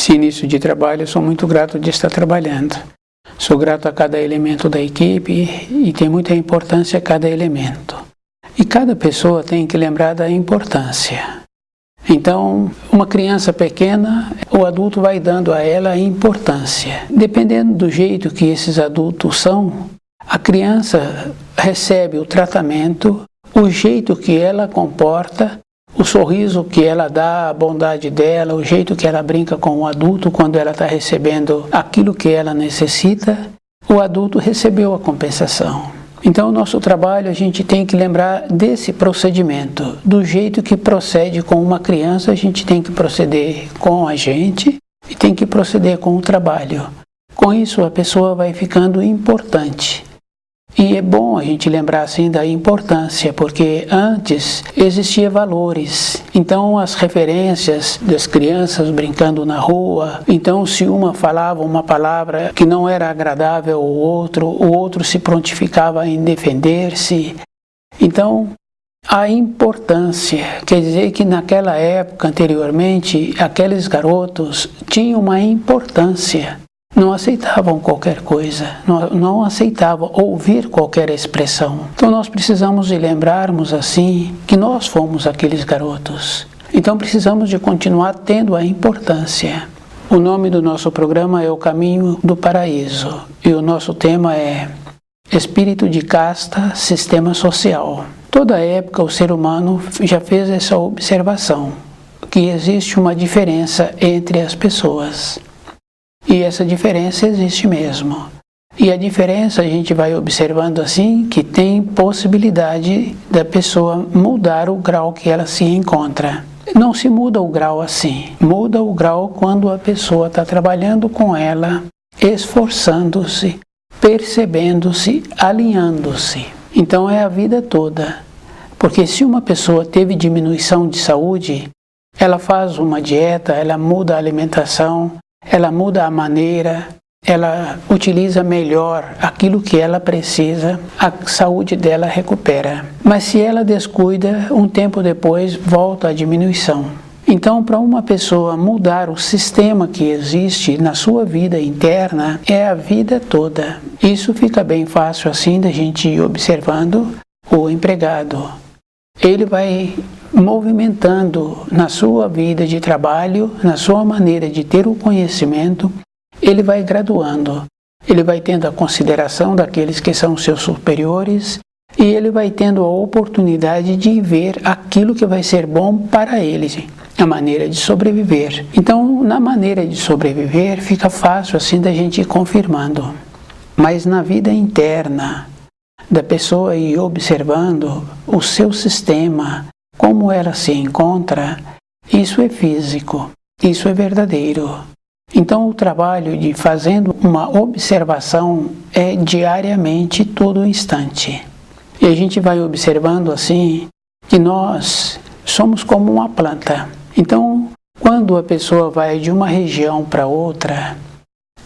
Esse início de trabalho, eu sou muito grato de estar trabalhando. Sou grato a cada elemento da equipe e tem muita importância a cada elemento. E cada pessoa tem que lembrar da importância. Então, uma criança pequena, o adulto vai dando a ela a importância. Dependendo do jeito que esses adultos são, a criança recebe o tratamento, o jeito que ela comporta, o sorriso que ela dá, a bondade dela, o jeito que ela brinca com o adulto quando ela está recebendo aquilo que ela necessita, o adulto recebeu a compensação. Então, o nosso trabalho, a gente tem que lembrar desse procedimento. Do jeito que procede com uma criança, a gente tem que proceder com a gente e tem que proceder com o trabalho. Com isso, a pessoa vai ficando importante. E é bom a gente lembrar assim da importância, porque antes existiam valores. Então as referências das crianças brincando na rua, então se uma falava uma palavra que não era agradável ao outro, o outro se prontificava em defender-se. Então a importância, quer dizer que naquela época anteriormente, aqueles garotos tinham uma importância. Não aceitavam qualquer coisa, não aceitavam ouvir qualquer expressão. Então nós precisamos de lembrarmos assim que nós fomos aqueles garotos. Então precisamos de continuar tendo a importância. O nome do nosso programa é O Caminho do Paraíso e o nosso tema é Espírito de Casta, Sistema Social. Toda época o ser humano já fez essa observação, que existe uma diferença entre as pessoas. E essa diferença existe mesmo. E a diferença a gente vai observando assim que tem possibilidade da pessoa mudar o grau que ela se encontra. Não se muda o grau assim. Muda o grau quando a pessoa está trabalhando com ela, esforçando-se, percebendo-se, alinhando-se. Então é a vida toda. Porque se uma pessoa teve diminuição de saúde, ela faz uma dieta, ela muda a alimentação, ela muda a maneira, ela utiliza melhor aquilo que ela precisa, a saúde dela recupera. Mas se ela descuida, um tempo depois volta a diminuição. Então, para uma pessoa mudar o sistema que existe na sua vida interna, é a vida toda. Isso fica bem fácil assim da gente ir observando o empregado. Ele vai movimentando na sua vida de trabalho, na sua maneira de ter o conhecimento, ele vai graduando. Ele vai tendo a consideração daqueles que são seus superiores e ele vai tendo a oportunidade de ver aquilo que vai ser bom para ele, a maneira de sobreviver. Então, na maneira de sobreviver, fica fácil assim da gente ir confirmando. Mas na vida interna da pessoa ir observando o seu sistema, como ela se encontra, isso é físico, isso é verdadeiro. Então o trabalho de fazendo uma observação é diariamente, todo instante. E a gente vai observando assim que nós somos como uma planta. Então quando a pessoa vai de uma região para outra,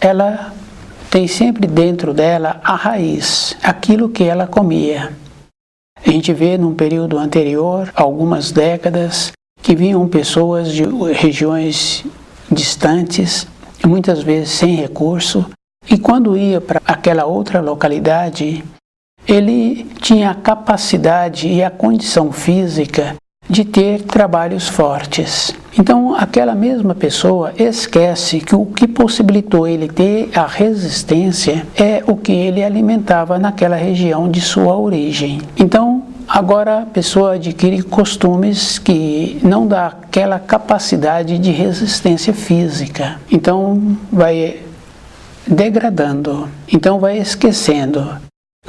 ela tem sempre dentro dela a raiz, aquilo que ela comia. A gente vê num período anterior, algumas décadas, que vinham pessoas de regiões distantes, muitas vezes sem recurso, e quando ia para aquela outra localidade, ele tinha a capacidade e a condição física de ter trabalhos fortes. Então, aquela mesma pessoa esquece que o que possibilitou ele ter a resistência é o que ele alimentava naquela região de sua origem. Então, agora a pessoa adquire costumes que não dá aquela capacidade de resistência física. Então, vai degradando. Então, vai esquecendo.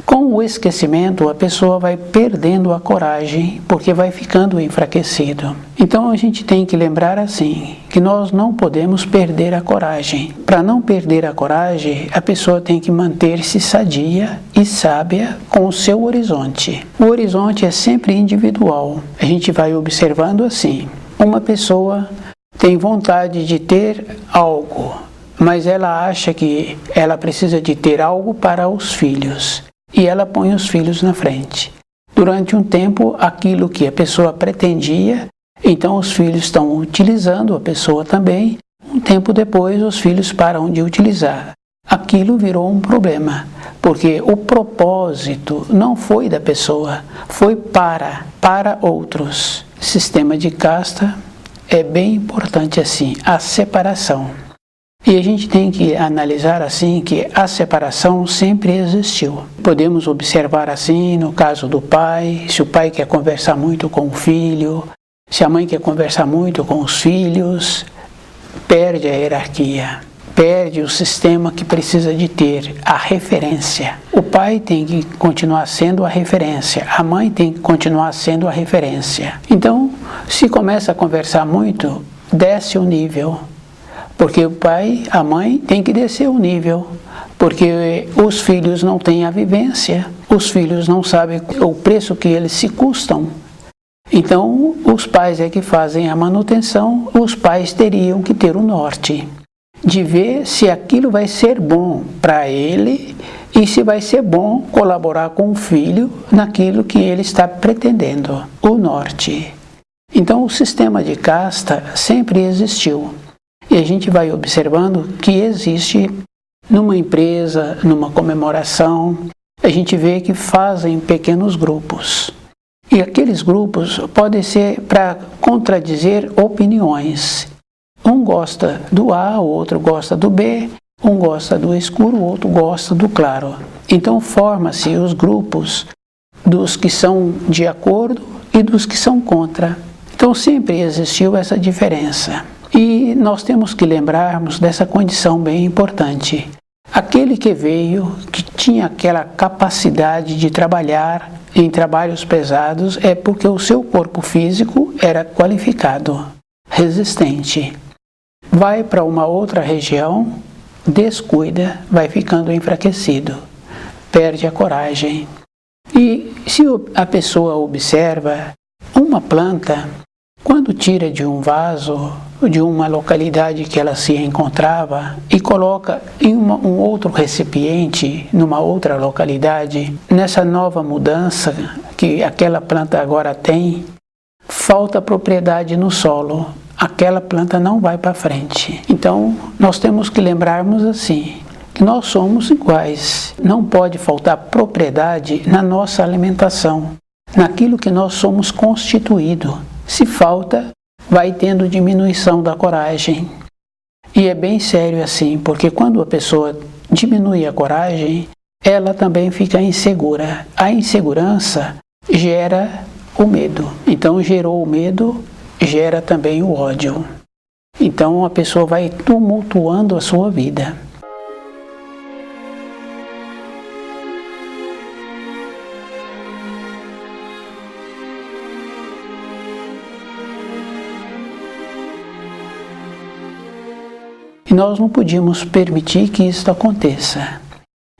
Com o esquecimento, a pessoa vai perdendo a coragem, porque vai ficando enfraquecido. Então a gente tem que lembrar assim, que nós não podemos perder a coragem. Para não perder a coragem, a pessoa tem que manter-se sadia e sábia com o seu horizonte. O horizonte é sempre individual. A gente vai observando assim, uma pessoa tem vontade de ter algo, mas ela acha que ela precisa de ter algo para os filhos, e ela põe os filhos na frente. Durante um tempo, aquilo que a pessoa pretendia, então os filhos estão utilizando a pessoa também. Um tempo depois, os filhos param de utilizar. Aquilo virou um problema, porque o propósito não foi da pessoa, foi para outros. Sistema de casta é bem importante assim, a separação. E a gente tem que analisar assim que a separação sempre existiu. Podemos observar assim no caso do pai, se o pai quer conversar muito com o filho, se a mãe quer conversar muito com os filhos, perde a hierarquia, perde o sistema que precisa de ter, a referência. O pai tem que continuar sendo a referência, a mãe tem que continuar sendo a referência. Então, se começa a conversar muito, desce o nível, porque o pai, a mãe tem que descer o nível, porque os filhos não têm a vivência, os filhos não sabem o preço que eles se custam. Então, os pais é que fazem a manutenção, os pais teriam que ter o norte, de ver se aquilo vai ser bom para ele e se vai ser bom colaborar com o filho naquilo que ele está pretendendo, o norte. Então, o sistema de casta sempre existiu. E a gente vai observando que existe numa empresa, numa comemoração, a gente vê que fazem pequenos grupos. E aqueles grupos podem ser para contradizer opiniões. Um gosta do A, o outro gosta do B, um gosta do escuro, o outro gosta do claro. Então forma-se os grupos dos que são de acordo e dos que são contra. Então sempre existiu essa diferença. E nós temos que lembrarmos dessa condição bem importante. Aquele que veio, que tinha aquela capacidade de trabalhar em trabalhos pesados, é porque o seu corpo físico era qualificado, resistente. Vai para uma outra região, descuida, vai ficando enfraquecido, perde a coragem. E se a pessoa observa uma planta, quando tira de um vaso, de uma localidade que ela se encontrava e coloca em um outro recipiente, numa outra localidade, nessa nova mudança que aquela planta agora tem, falta propriedade no solo, aquela planta não vai para frente. Então, nós temos que lembrarmos assim, que nós somos iguais, não pode faltar propriedade na nossa alimentação, naquilo que nós somos constituídos. Se falta, vai tendo diminuição da coragem. E é bem sério assim, porque quando a pessoa diminui a coragem, ela também fica insegura. A insegurança gera o medo. Então, gerou o medo, gera também o ódio. Então, a pessoa vai tumultuando a sua vida. E nós não podíamos permitir que isso aconteça.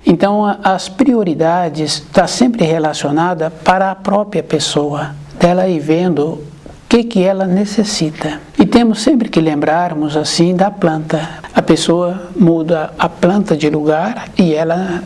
Então, as prioridades estão sempre relacionadas para a própria pessoa, dela ir vendo o que ela necessita. E temos sempre que lembrarmos assim da planta. A pessoa muda a planta de lugar e ela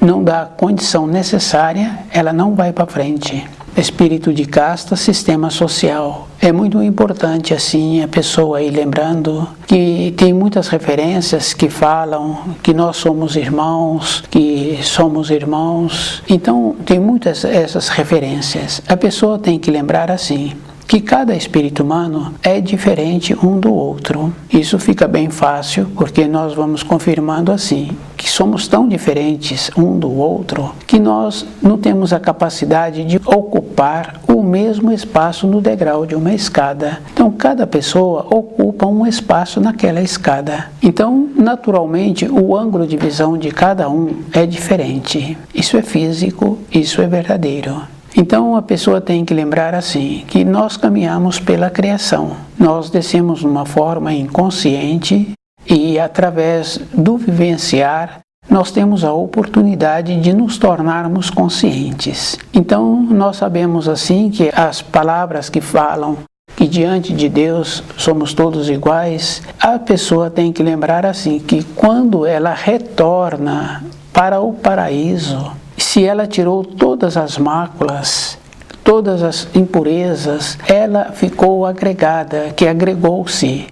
não dá a condição necessária, ela não vai para frente. Espírito de casta, sistema social. É muito importante assim a pessoa ir lembrando que tem muitas referências que falam que nós somos irmãos, que somos irmãos. Então tem muitas essas referências. A pessoa tem que lembrar assim, que cada espírito humano é diferente um do outro. Isso fica bem fácil, porque nós vamos confirmando assim, que somos tão diferentes um do outro, que nós não temos a capacidade de ocupar o mesmo espaço no degrau de uma escada. Então, cada pessoa ocupa um espaço naquela escada. Então, naturalmente, o ângulo de visão de cada um é diferente. Isso é físico, isso é verdadeiro. Então a pessoa tem que lembrar assim, que nós caminhamos pela criação. Nós descemos de uma forma inconsciente e através do vivenciar, nós temos a oportunidade de nos tornarmos conscientes. Então nós sabemos assim que as palavras que falam que diante de Deus somos todos iguais, a pessoa tem que lembrar assim, que quando ela retorna para o paraíso, se ela tirou todas as máculas, todas as impurezas, ela ficou agregada, que agregou-se.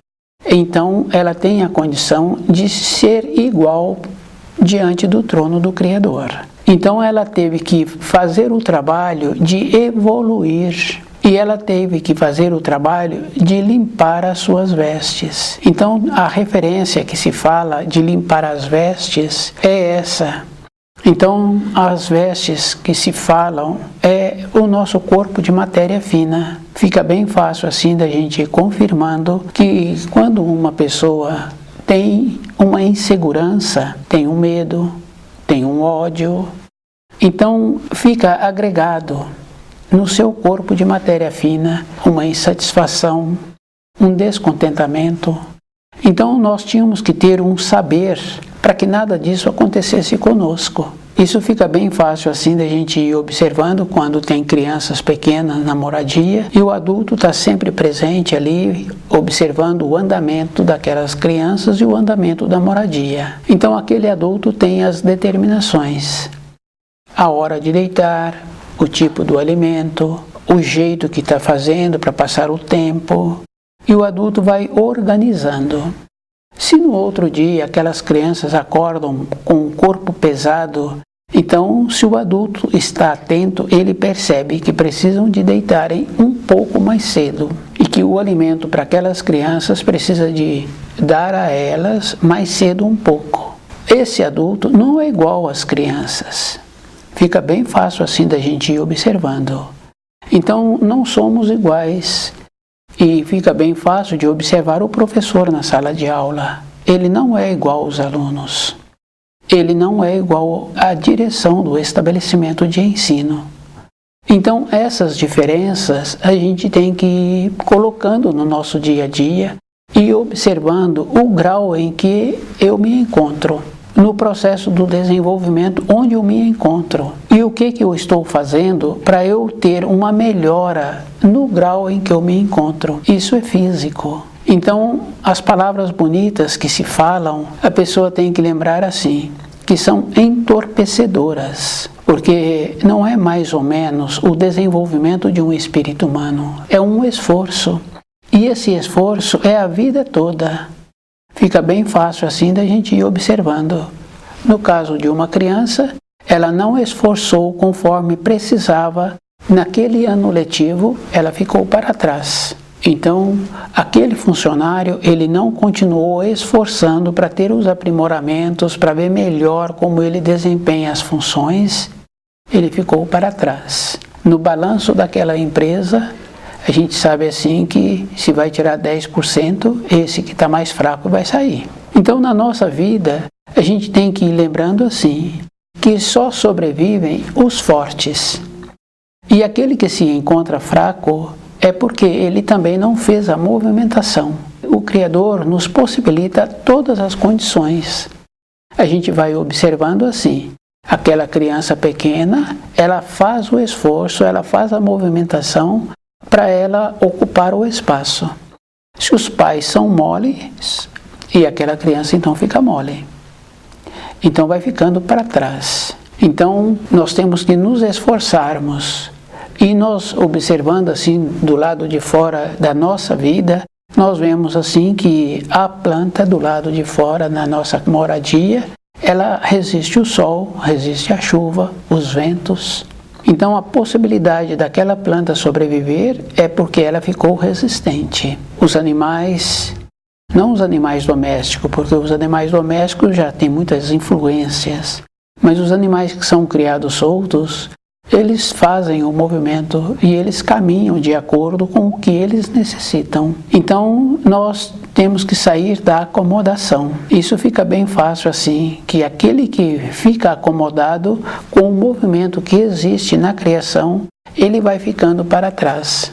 Então ela tem a condição de ser igual diante do trono do Criador. Então ela teve que fazer o trabalho de evoluir. E ela teve que fazer o trabalho de limpar as suas vestes. Então, a referência que se fala de limpar as vestes é essa. Então, as vestes que se falam é o nosso corpo de matéria fina. Fica bem fácil assim da gente ir confirmando que quando uma pessoa tem uma insegurança, tem um medo, tem um ódio, então fica agregado no seu corpo de matéria fina, uma insatisfação, um descontentamento. Então nós tínhamos que ter um saber para que nada disso acontecesse conosco. Isso fica bem fácil assim da gente ir observando quando tem crianças pequenas na moradia e o adulto está sempre presente ali, observando o andamento daquelas crianças e o andamento da moradia. Então aquele adulto tem as determinações, a hora de deitar, o tipo do alimento, o jeito que está fazendo para passar o tempo, e o adulto vai organizando. Se no outro dia aquelas crianças acordam com o corpo pesado, então se o adulto está atento, ele percebe que precisam de deitarem um pouco mais cedo e que o alimento para aquelas crianças precisa de dar a elas mais cedo um pouco. Esse adulto não é igual às crianças. Fica bem fácil assim da gente ir observando. Então não somos iguais e fica bem fácil de observar o professor na sala de aula. Ele não é igual aos alunos. Ele não é igual à direção do estabelecimento de ensino. Então essas diferenças a gente tem que ir colocando no nosso dia a dia e observando o grau em que eu me encontro no processo do desenvolvimento onde eu me encontro e o que eu estou fazendo para eu ter uma melhora no grau em que eu me encontro. Isso é físico. Então, as palavras bonitas que se falam, a pessoa tem que lembrar assim, que são entorpecedoras, porque não é mais ou menos o desenvolvimento de um espírito humano, é um esforço. E esse esforço é a vida toda. Fica bem fácil assim da gente ir observando. No caso de uma criança, ela não esforçou conforme precisava. Naquele ano letivo, ela ficou para trás. Então, aquele funcionário, ele não continuou esforçando para ter os aprimoramentos, para ver melhor como ele desempenha as funções. Ele ficou para trás. No balanço daquela empresa, a gente sabe assim que se vai tirar 10%, esse que está mais fraco vai sair. Então na nossa vida, a gente tem que ir lembrando assim, que só sobrevivem os fortes. E aquele que se encontra fraco é porque ele também não fez a movimentação. O Criador nos possibilita todas as condições. A gente vai observando assim, aquela criança pequena, ela faz o esforço, ela faz a movimentação, para ela ocupar o espaço. Se os pais são moles, e aquela criança então fica mole. Então vai ficando para trás. Então nós temos que nos esforçarmos. E nós observando assim do lado de fora da nossa vida, nós vemos assim que a planta do lado de fora na nossa moradia, ela resiste o sol, resiste a chuva, os ventos. Então a possibilidade daquela planta sobreviver é porque ela ficou resistente. Os animais, não os animais domésticos, porque os animais domésticos já têm muitas influências, mas os animais que são criados soltos, eles fazem o movimento e eles caminham de acordo com o que eles necessitam. Então nós temos que sair da acomodação. Isso fica bem fácil assim, que aquele que fica acomodado com o movimento que existe na criação, ele vai ficando para trás.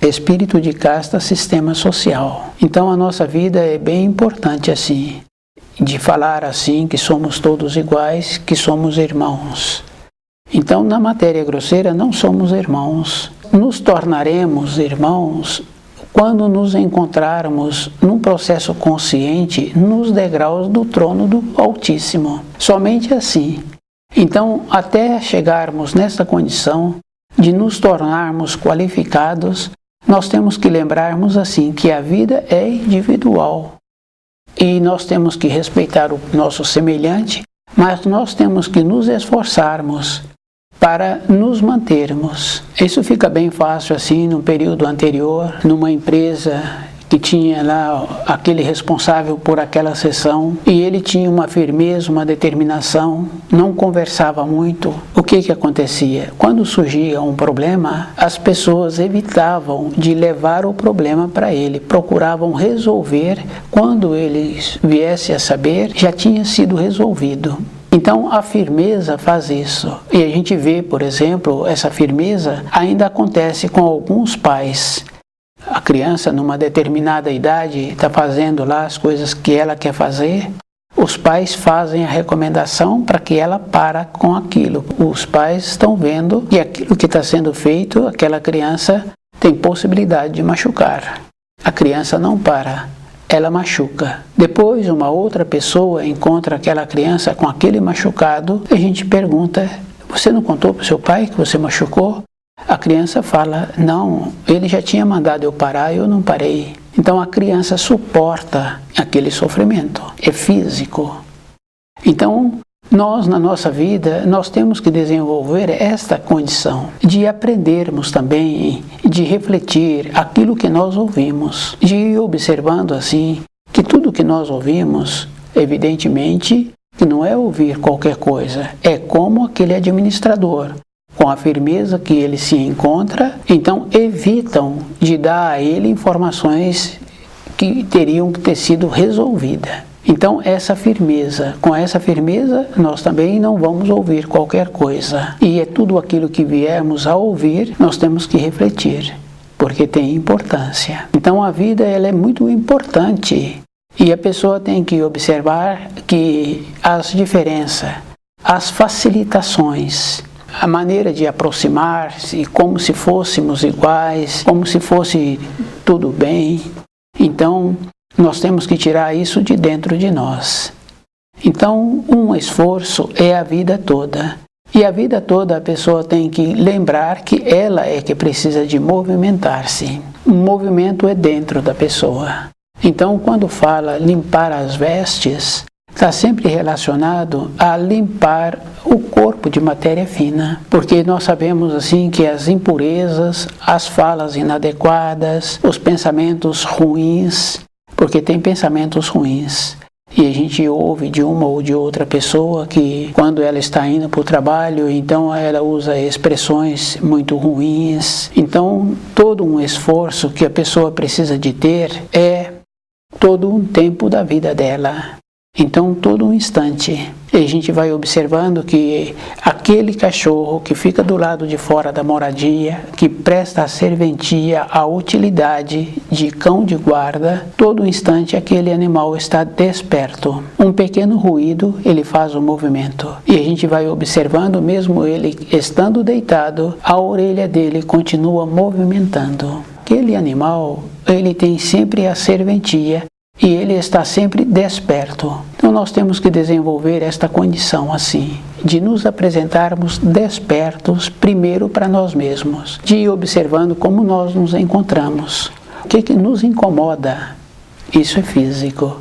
Espírito de casta, sistema social. Então a nossa vida é bem importante assim, de falar assim que somos todos iguais, que somos irmãos. Então na matéria grosseira não somos irmãos. Nos tornaremos irmãos quando nos encontrarmos num processo consciente nos degraus do trono do Altíssimo. Somente assim. Então até chegarmos nessa condição de nos tornarmos qualificados, nós temos que lembrarmos assim que a vida é individual e nós temos que respeitar o nosso semelhante, mas nós temos que nos esforçarmos para nos mantermos. Isso fica bem fácil assim no período anterior, numa empresa que tinha lá aquele responsável por aquela seção e ele tinha uma firmeza, uma determinação, não conversava muito. O que acontecia? Quando surgia um problema, as pessoas evitavam de levar o problema para ele, procuravam resolver. Quando ele viesse a saber, já tinha sido resolvido. Então a firmeza faz isso. E a gente vê, por exemplo, essa firmeza ainda acontece com alguns pais. A criança, numa determinada idade, está fazendo lá as coisas que ela quer fazer. Os pais fazem a recomendação para que ela para com aquilo. Os pais estão vendo que aquilo que está sendo feito, aquela criança tem possibilidade de machucar. A criança não para, ela machuca. Depois, uma outra pessoa encontra aquela criança com aquele machucado e a gente pergunta: você não contou para o seu pai que você machucou? A criança fala: não, ele já tinha mandado eu parar e eu não parei. Então a criança suporta aquele sofrimento, é físico. Então nós na nossa vida, nós temos que desenvolver esta condição de aprendermos também, de refletir aquilo que nós ouvimos, de ir observando assim, que tudo que nós ouvimos, evidentemente, que não é ouvir qualquer coisa, é como aquele administrador, com a firmeza que ele se encontra, então evitam de dar a ele informações que teriam que ter sido resolvidas. Então essa firmeza, com essa firmeza nós também não vamos ouvir qualquer coisa. E é tudo aquilo que viermos a ouvir, nós temos que refletir, porque tem importância. Então a vida ela é muito importante e a pessoa tem que observar que as diferenças, as facilitações, a maneira de aproximar-se, como se fôssemos iguais, como se fosse tudo bem. Então, nós temos que tirar isso de dentro de nós. Então, um esforço é a vida toda. E a vida toda a pessoa tem que lembrar que ela é que precisa de movimentar-se. O movimento é dentro da pessoa. Então, quando fala limpar as vestes, está sempre relacionado a limpar o corpo de matéria fina, porque nós sabemos assim que as impurezas, as falas inadequadas, os pensamentos ruins, porque tem pensamentos ruins, e a gente ouve de uma ou de outra pessoa que quando ela está indo para o trabalho, então ela usa expressões muito ruins. Então todo um esforço que a pessoa precisa de ter é todo um tempo da vida dela. Então, todo um instante, a gente vai observando que aquele cachorro que fica do lado de fora da moradia, que presta a serventia, a utilidade de cão de guarda, todo instante aquele animal está desperto. Um pequeno ruído, ele faz o movimento. E a gente vai observando, mesmo ele estando deitado, a orelha dele continua movimentando. Aquele animal, ele tem sempre a serventia, e ele está sempre desperto. Então nós temos que desenvolver esta condição assim, de nos apresentarmos despertos primeiro para nós mesmos, de ir observando como nós nos encontramos. O que nos incomoda? Isso é físico,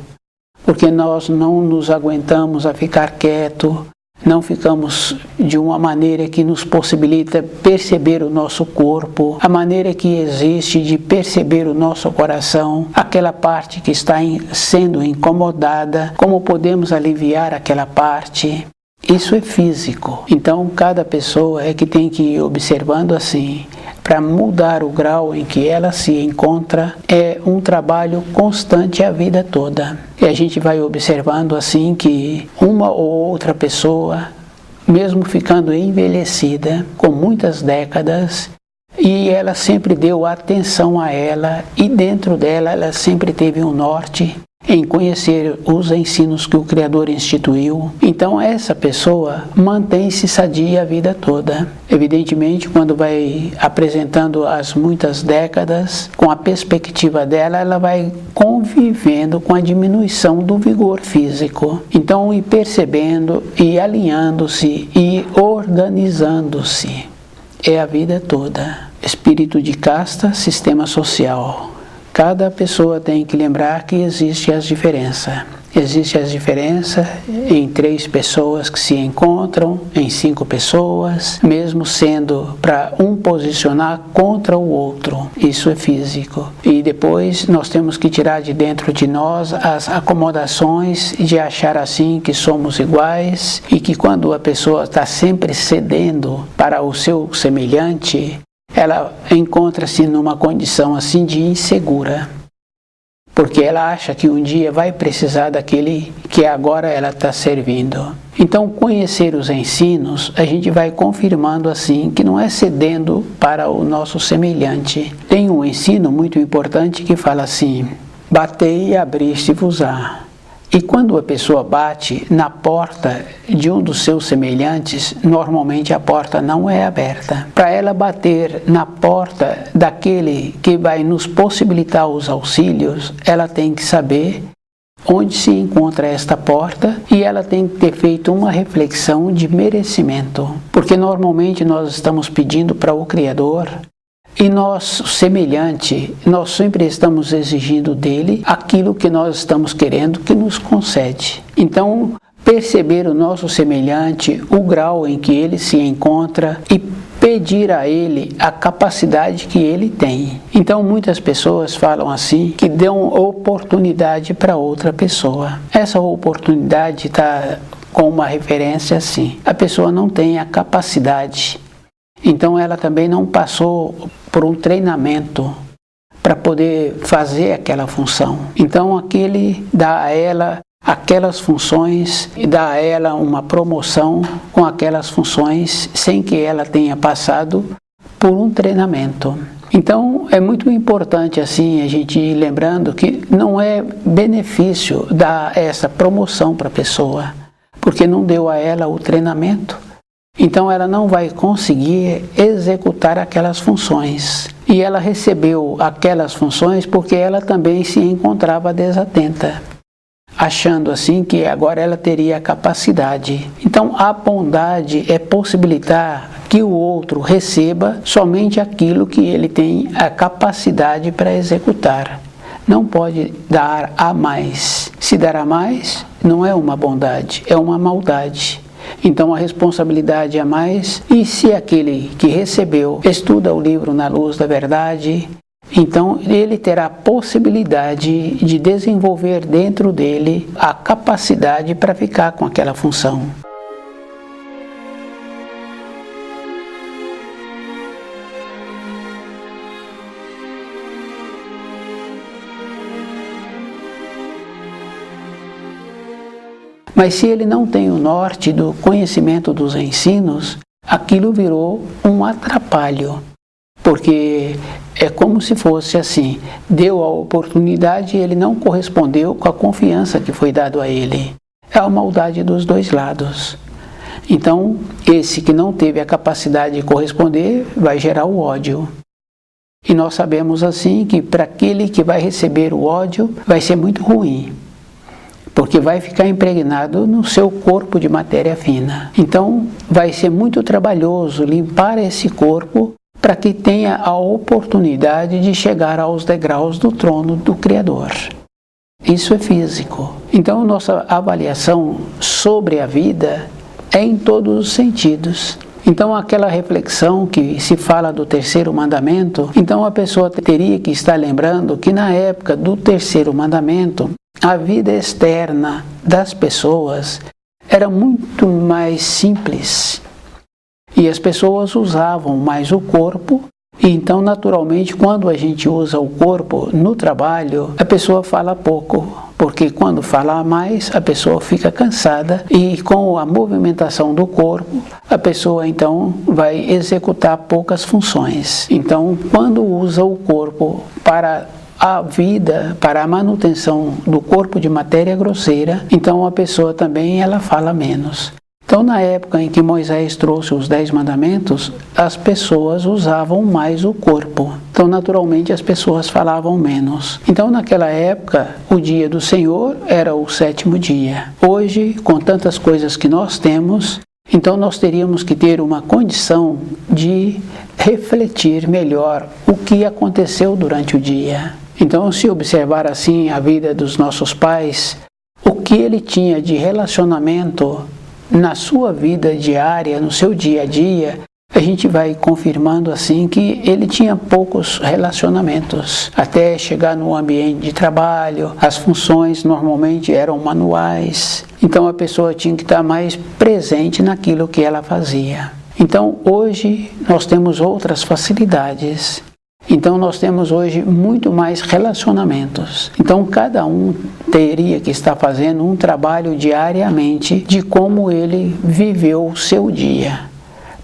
porque nós não nos aguentamos a ficar quieto, não ficamos de uma maneira que nos possibilita perceber o nosso corpo, a maneira que existe de perceber o nosso coração, aquela parte que está sendo incomodada, como podemos aliviar aquela parte. Isso é físico. Então, cada pessoa é que tem que ir observando assim. para mudar o grau em que ela se encontra é um trabalho constante a vida toda. E a gente vai observando assim que uma ou outra pessoa, mesmo ficando envelhecida, com muitas décadas, e ela sempre deu atenção a ela, e dentro dela ela sempre teve um norte em conhecer os ensinos que o Criador instituiu. Então essa pessoa mantém-se sadia a vida toda. Evidentemente, quando vai apresentando as muitas décadas, com a perspectiva dela, ela vai convivendo com a diminuição do vigor físico. Então, ir percebendo, e alinhando-se, e organizando-se. É a vida toda. Espírito de casta, sistema social. Cada pessoa tem que lembrar que existe as diferenças. Existe as diferenças em 3 pessoas que se encontram, em 5 pessoas, mesmo sendo para um posicionar contra o outro. Isso é físico. E depois nós temos que tirar de dentro de nós as acomodações de achar assim que somos iguais e que quando a pessoa está sempre cedendo para o seu semelhante, ela encontra-se numa condição assim de insegura, porque ela acha que um dia vai precisar daquele que agora ela está servindo. Então, conhecer os ensinos, a gente vai confirmando assim que não é cedendo para o nosso semelhante. Tem um ensino muito importante que fala assim: batei e abriste-vos-á. E quando a pessoa bate na porta de um dos seus semelhantes, normalmente a porta não é aberta. Para ela bater na porta daquele que vai nos possibilitar os auxílios, ela tem que saber onde se encontra esta porta e ela tem que ter feito uma reflexão de merecimento. Porque normalmente nós estamos pedindo para o Criador e nosso semelhante, nós sempre estamos exigindo dele aquilo que nós estamos querendo que nos concede. Então, perceber o nosso semelhante, o grau em que ele se encontra e pedir a ele a capacidade que ele tem. Então, muitas pessoas falam assim, que dão oportunidade para outra pessoa. Essa oportunidade está com uma referência assim: a pessoa não tem a capacidade. Então ela também não passou por um treinamento para poder fazer aquela função. Então aquele dá a ela aquelas funções e dá a ela uma promoção com aquelas funções sem que ela tenha passado por um treinamento. Então é muito importante assim a gente ir lembrando que não é benefício dar essa promoção para a pessoa, porque não deu a ela o treinamento. Então ela não vai conseguir executar aquelas funções. E ela recebeu aquelas funções porque ela também se encontrava desatenta, achando assim que agora ela teria a capacidade. Então a bondade é possibilitar que o outro receba somente aquilo que ele tem a capacidade para executar. Não pode dar a mais. Se dar a mais, não é uma bondade, é uma maldade. Então a responsabilidade é mais, e se aquele que recebeu estuda o livro na luz da verdade, então ele terá a possibilidade de desenvolver dentro dele a capacidade para ficar com aquela função. Mas se ele não tem o norte do conhecimento dos ensinos, aquilo virou um atrapalho, porque é como se fosse assim: deu a oportunidade e ele não correspondeu com a confiança que foi dado a ele. É a maldade dos dois lados. Então, esse que não teve a capacidade de corresponder vai gerar o ódio. E nós sabemos assim que para aquele que vai receber o ódio vai ser muito ruim, porque vai ficar impregnado no seu corpo de matéria fina. Então, vai ser muito trabalhoso limpar esse corpo para que tenha a oportunidade de chegar aos degraus do trono do Criador. Isso é físico. Então, nossa avaliação sobre a vida é em todos os sentidos. Então, aquela reflexão que se fala do terceiro mandamento, então a pessoa teria que estar lembrando que na época do terceiro mandamento, a vida externa das pessoas era muito mais simples e as pessoas usavam mais o corpo E então, naturalmente, quando a gente usa o corpo no trabalho, a pessoa fala pouco, porque quando fala mais, a pessoa fica cansada e com a movimentação do corpo, a pessoa então vai executar poucas funções. Então, quando usa o corpo para a vida, para a manutenção do corpo de matéria grosseira, então a pessoa também ela fala menos. Então, na época em que Moisés trouxe os 10 mandamentos, as pessoas usavam mais o corpo. Então, naturalmente, as pessoas falavam menos. Então, naquela época, o dia do Senhor era o 7º dia. Hoje, com tantas coisas que nós temos, então nós teríamos que ter uma condição de refletir melhor o que aconteceu durante o dia. Então, se observar assim a vida dos nossos pais, o que ele tinha de relacionamento na sua vida diária, no seu dia a dia, a gente vai confirmando assim que ele tinha poucos relacionamentos. Até chegar no ambiente de trabalho, as funções normalmente eram manuais. Então a pessoa tinha que estar mais presente naquilo que ela fazia. Então hoje nós temos outras facilidades. Então nós temos hoje muito mais relacionamentos. Então cada um teria que estar fazendo um trabalho diariamente de como ele viveu o seu dia,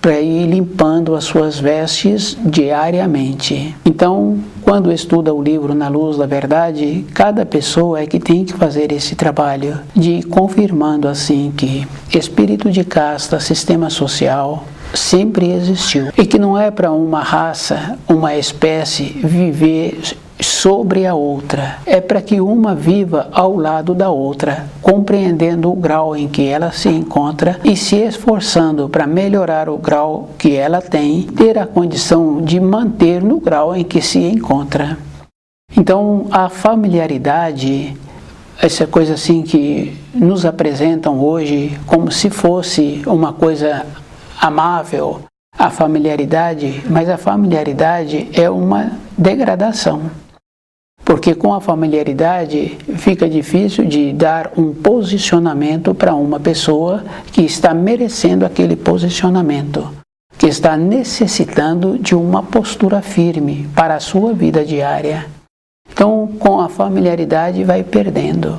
para ir limpando as suas vestes diariamente. Então, quando estuda o livro Na Luz da Verdade, cada pessoa é que tem que fazer esse trabalho de ir confirmando assim que espírito de casta, sistema social, sempre existiu. E que não é para uma raça, uma espécie viver sobre a outra. É para que uma viva ao lado da outra, compreendendo o grau em que ela se encontra e se esforçando para melhorar o grau que ela tem, ter a condição de manter no grau em que se encontra. Então, a familiaridade, essa coisa assim que nos apresentam hoje como se fosse uma coisa amável, a familiaridade, mas a familiaridade é uma degradação. Porque com a familiaridade fica difícil de dar um posicionamento para uma pessoa que está merecendo aquele posicionamento, que está necessitando de uma postura firme para a sua vida diária. Então, com a familiaridade vai perdendo.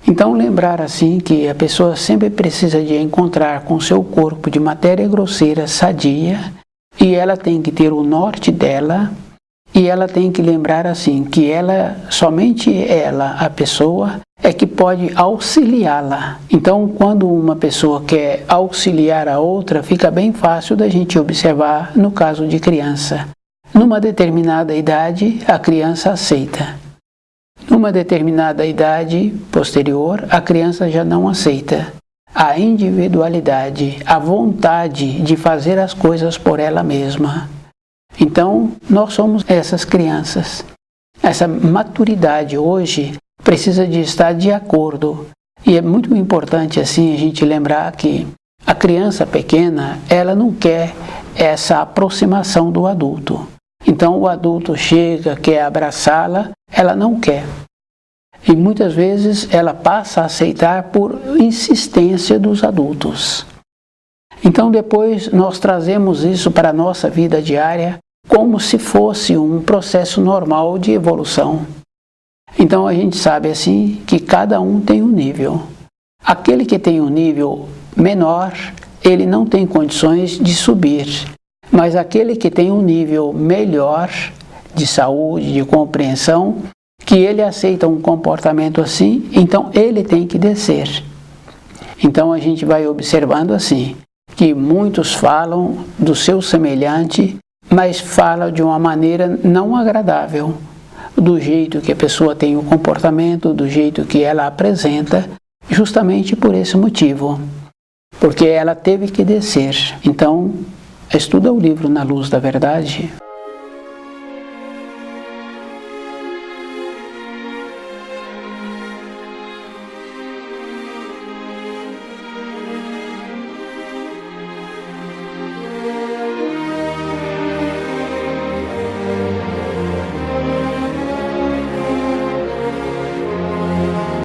Então, lembrar assim que a pessoa sempre precisa de encontrar com seu corpo de matéria grosseira sadia e ela tem que ter o norte dela e ela tem que lembrar assim que ela, somente ela, a pessoa, é que pode auxiliá-la. Então, quando uma pessoa quer auxiliar a outra, fica bem fácil da gente observar no caso de criança. Numa determinada idade, a criança aceita. Numa determinada idade posterior, a criança já não aceita. A individualidade, a vontade de fazer as coisas por ela mesma. Então, nós somos essas crianças. Essa maturidade hoje precisa de estar de acordo. E é muito importante assim a gente lembrar que a criança pequena, ela não quer essa aproximação do adulto. Então o adulto chega, quer abraçá-la, ela não quer. E muitas vezes ela passa a aceitar por insistência dos adultos. Então depois nós trazemos isso para a nossa vida diária como se fosse um processo normal de evolução. Então a gente sabe assim que cada um tem um nível. Aquele que tem um nível menor, ele não tem condições de subir. Mas aquele que tem um nível melhor de saúde, de compreensão, que ele aceita um comportamento assim, então ele tem que descer. Então a gente vai observando assim, que muitos falam do seu semelhante, mas falam de uma maneira não agradável, do jeito que a pessoa tem o comportamento, do jeito que ela apresenta, justamente por esse motivo, porque ela teve que descer. Então, estuda o livro Na Luz da Verdade.